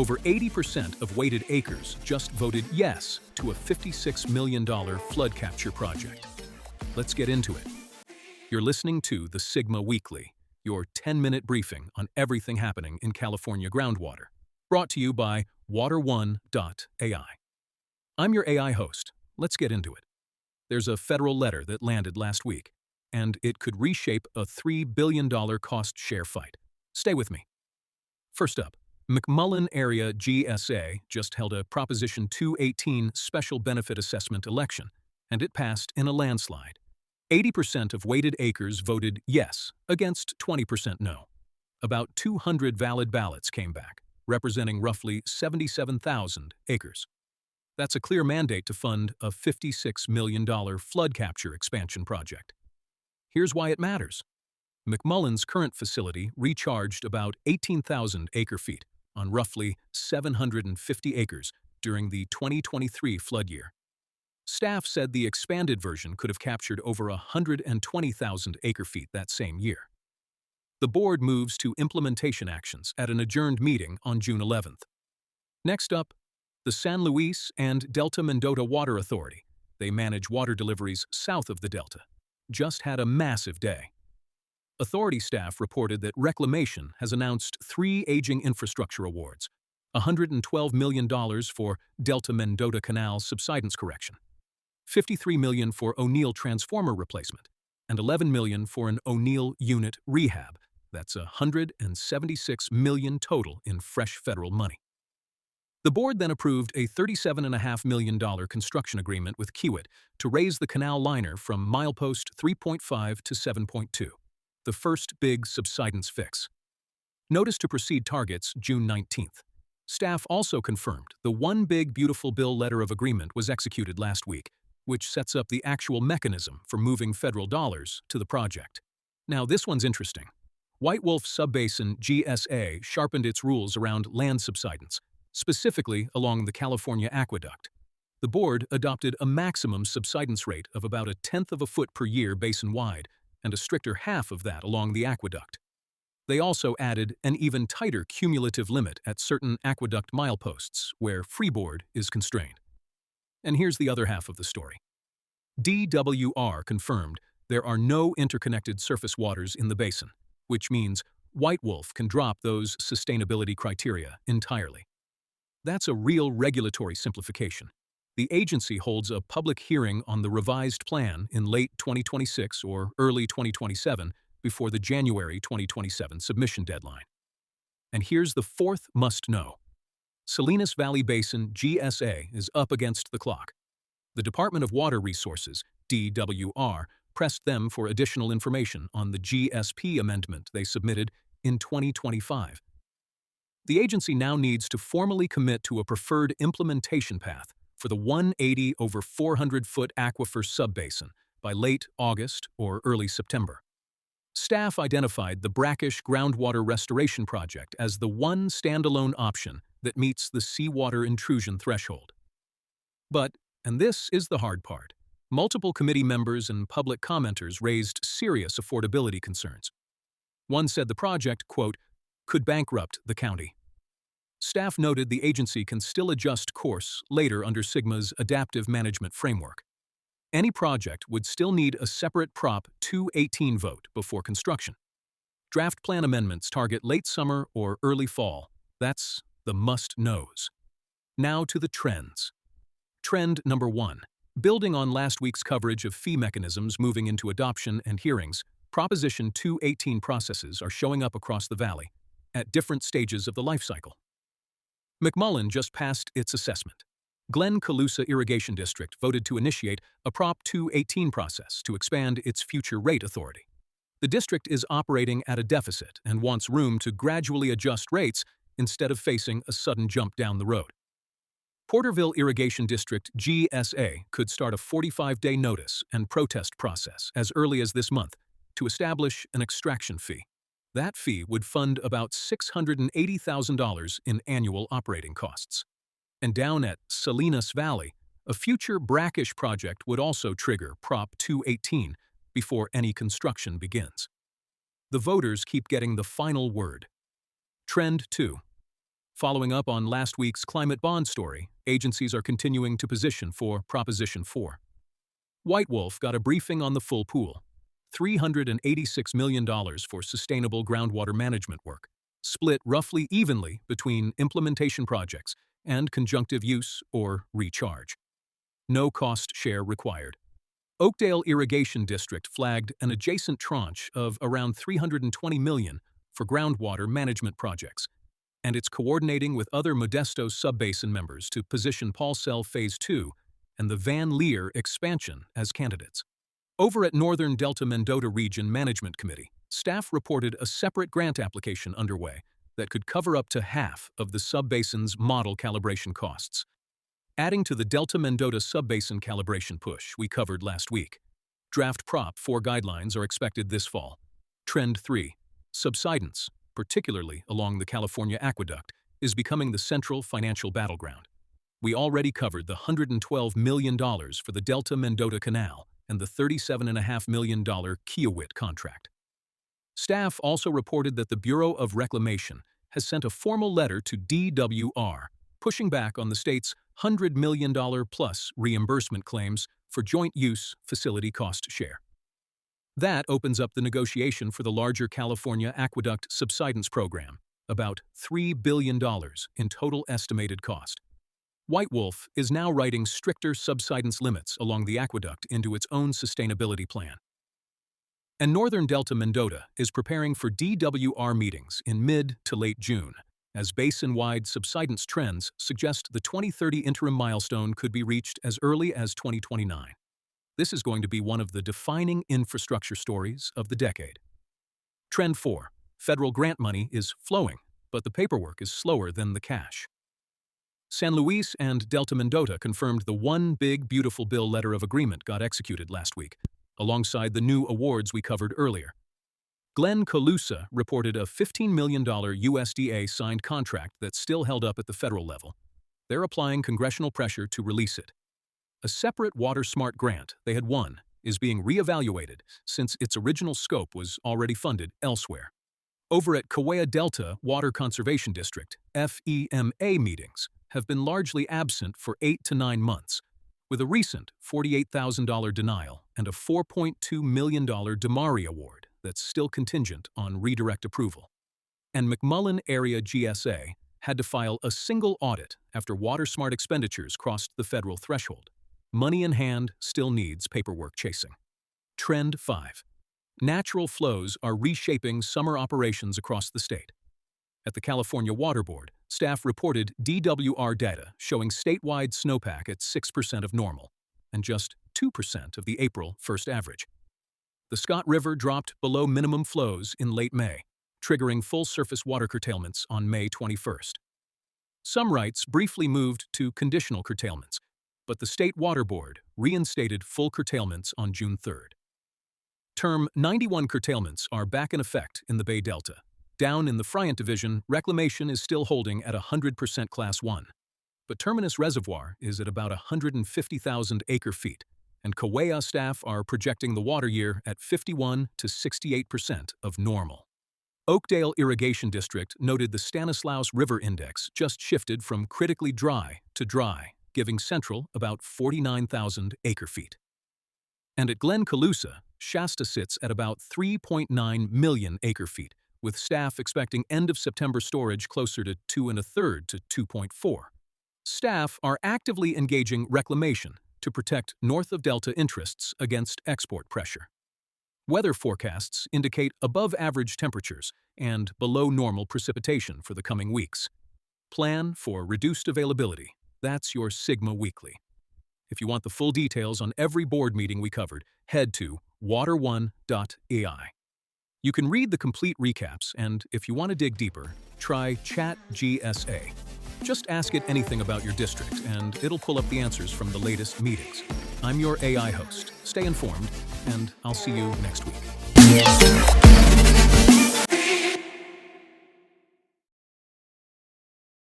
Over 80% of weighted acres just voted yes to a $56 million flood capture project. Let's get into it. You're listening to the Sigma Weekly, your 10-minute briefing on everything happening in California groundwater, brought to you by water1.ai. I'm your AI host. Let's get into it. There's a federal letter that landed last week, and it could reshape a $3 billion cost share fight. Stay with me. First up, McMullin Area GSA just held a Proposition 218 Special Benefit Assessment election, and it passed in a landslide. 80% of weighted acres voted yes, against 20% no. About 200 valid ballots came back, representing roughly 77,000 acres. That's a clear mandate to fund a $56 million flood capture expansion project. Here's why it matters. McMullin's current facility recharged about 18,000 acre-feet on roughly 750 acres during the 2023 flood year. Staff said the expanded version could have captured over 120,000 acre-feet that same year. The board moves to implementation actions at an adjourned meeting on June 11th. Next up, the San Luis and Delta-Mendota Water Authority, they manage water deliveries south of the Delta, just had a massive day. Authority staff reported that Reclamation has announced 3 aging infrastructure awards, $112 million for Delta-Mendota Canal subsidence correction, $53 million for O'Neill transformer replacement, and $11 million for an O'Neill unit rehab. That's $176 million total in fresh federal money. The board then approved a $37.5 million construction agreement with Kiewit to raise the canal liner from milepost 3.5 to 7.2, the first big subsidence fix. Notice to proceed targets June 19th. Staff also confirmed the One Big Beautiful Bill letter of agreement was executed last week, which sets up the actual mechanism for moving federal dollars to the project. Now, this one's interesting. White Wolf Subbasin GSA sharpened its rules around land subsidence, specifically along the California Aqueduct. The board adopted a maximum subsidence rate of about 1/10 of a foot per year basin-wide, and a stricter half of that along the aqueduct. They also added an even tighter cumulative limit at certain aqueduct mileposts, where freeboard is constrained. And here's the other half of the story. DWR confirmed there are no interconnected surface waters in the basin, which means White Wolf can drop those sustainability criteria entirely. That's a real regulatory simplification. The agency holds a public hearing on the revised plan in late 2026 or early 2027 before the January 2027 submission deadline. And here's the fourth must-know. Salinas Valley Basin GSA is up against the clock. The Department of Water Resources, DWR, pressed them for additional information on the GSP amendment they submitted in 2025. The agency now needs to formally commit to a preferred implementation path for the 180 over 400-foot aquifer subbasin by late August or early September. Staff identified the brackish groundwater restoration project as the one standalone option that meets the seawater intrusion threshold. But, and this is the hard part, multiple committee members and public commenters raised serious affordability concerns. One said the project, quote, could bankrupt the county. Staff noted the agency can still adjust course later under Sigma's adaptive management framework. Any project would still need a separate Prop 218 vote before construction. Draft plan amendments target late summer or early fall. That's the must-knows. Now to the trends. Trend number 1. Building on last week's coverage of fee mechanisms moving into adoption and hearings, Proposition 218 processes are showing up across the valley at different stages of the life cycle. McMullin just passed its assessment. Glen-Colusa Irrigation District voted to initiate a Prop 218 process to expand its future rate authority. The district is operating at a deficit and wants room to gradually adjust rates instead of facing a sudden jump down the road. Porterville Irrigation District GSA could start a 45-day notice and protest process as early as this month to establish an extraction fee. That fee would fund about $680,000 in annual operating costs. And down at Salinas Valley, a future brackish project would also trigger Prop 218 before any construction begins. The voters keep getting the final word. Trend 2. Following up on last week's climate bond story, agencies are continuing to position for Proposition 4. White Wolf got a briefing on the full pool. $386 million for sustainable groundwater management work, split roughly evenly between implementation projects and conjunctive use or recharge. No cost share required. Oakdale Irrigation District flagged an adjacent tranche of around $320 million for groundwater management projects, and it's coordinating with other Modesto subbasin members to position Paulsell Phase 2 and the Van Leer expansion as candidates. Over at Northern Delta-Mendota Region Management Committee, staff reported a separate grant application underway that could cover up to half of the subbasin's model calibration costs. Adding to the Delta-Mendota subbasin calibration push we covered last week, Draft Prop 4 guidelines are expected this fall. Trend 3. Subsidence, particularly along the California Aqueduct, is becoming the central financial battleground. We already covered the $112 million for the Delta-Mendota Canal and the $37.5 million Kiewit contract. Staff also reported that the Bureau of Reclamation has sent a formal letter to DWR, pushing back on the state's $100 million plus reimbursement claims for joint use facility cost share. That opens up the negotiation for the larger California Aqueduct Subsidence Program, about $3 billion in total estimated cost. White Wolf is now writing stricter subsidence limits along the aqueduct into its own sustainability plan. And Northern Delta-Mendota is preparing for DWR meetings in mid to late June, as basin-wide subsidence trends suggest the 2030 interim milestone could be reached as early as 2029. This is going to be one of the defining infrastructure stories of the decade. Trend 4. Federal grant money is flowing, but the paperwork is slower than the cash. San Luis and Delta-Mendota confirmed the One Big Beautiful Bill letter of agreement got executed last week, alongside the new awards we covered earlier. Glenn Colusa reported a $15 million USDA-signed contract that's still held up at the federal level. They're applying congressional pressure to release it. A separate WaterSmart grant they had won is being reevaluated since its original scope was already funded elsewhere. Over at Kiewit Delta Water Conservation District, FEMA meetings have been largely absent for 8 to 9 months, with a recent $48,000 denial and a $4.2 million DeMari award that's still contingent on redirect approval. And McMullin Area GSA had to file a single audit after WaterSmart expenditures crossed the federal threshold. Money in hand still needs paperwork chasing. Trend 5. Natural flows are reshaping summer operations across the state. At the California Water Board, staff reported DWR data showing statewide snowpack at 6% of normal and just 2% of the April 1st average. The Scott River dropped below minimum flows in late May, triggering full surface water curtailments on May 21st. Some rights briefly moved to conditional curtailments, but the State Water Board reinstated full curtailments on June 3rd. Term 91 curtailments are back in effect in the Bay Delta. Down in the Friant Division, reclamation is still holding at 100% Class 1, but Terminus Reservoir is at about 150,000 acre-feet, and Kiewit staff are projecting the water year at 51 to 68% of normal. Oakdale Irrigation District noted the Stanislaus River Index just shifted from critically dry to dry, giving Central about 49,000 acre-feet. And at Glen Colusa, Shasta sits at about 3.9 million acre-feet, with staff expecting end-of-September storage closer to 2.33 to 2.4. Staff are actively engaging reclamation to protect north of Delta interests against export pressure. Weather forecasts indicate above-average temperatures and below-normal precipitation for the coming weeks. Plan for reduced availability. That's your Sigma Weekly. If you want the full details on every board meeting we covered, head to water1.ai. You can read the complete recaps, and if you want to dig deeper, try Chat GSA. Just ask it anything about your district, and it'll pull up the answers from the latest meetings. I'm your AI host. Stay informed, and I'll see you next week.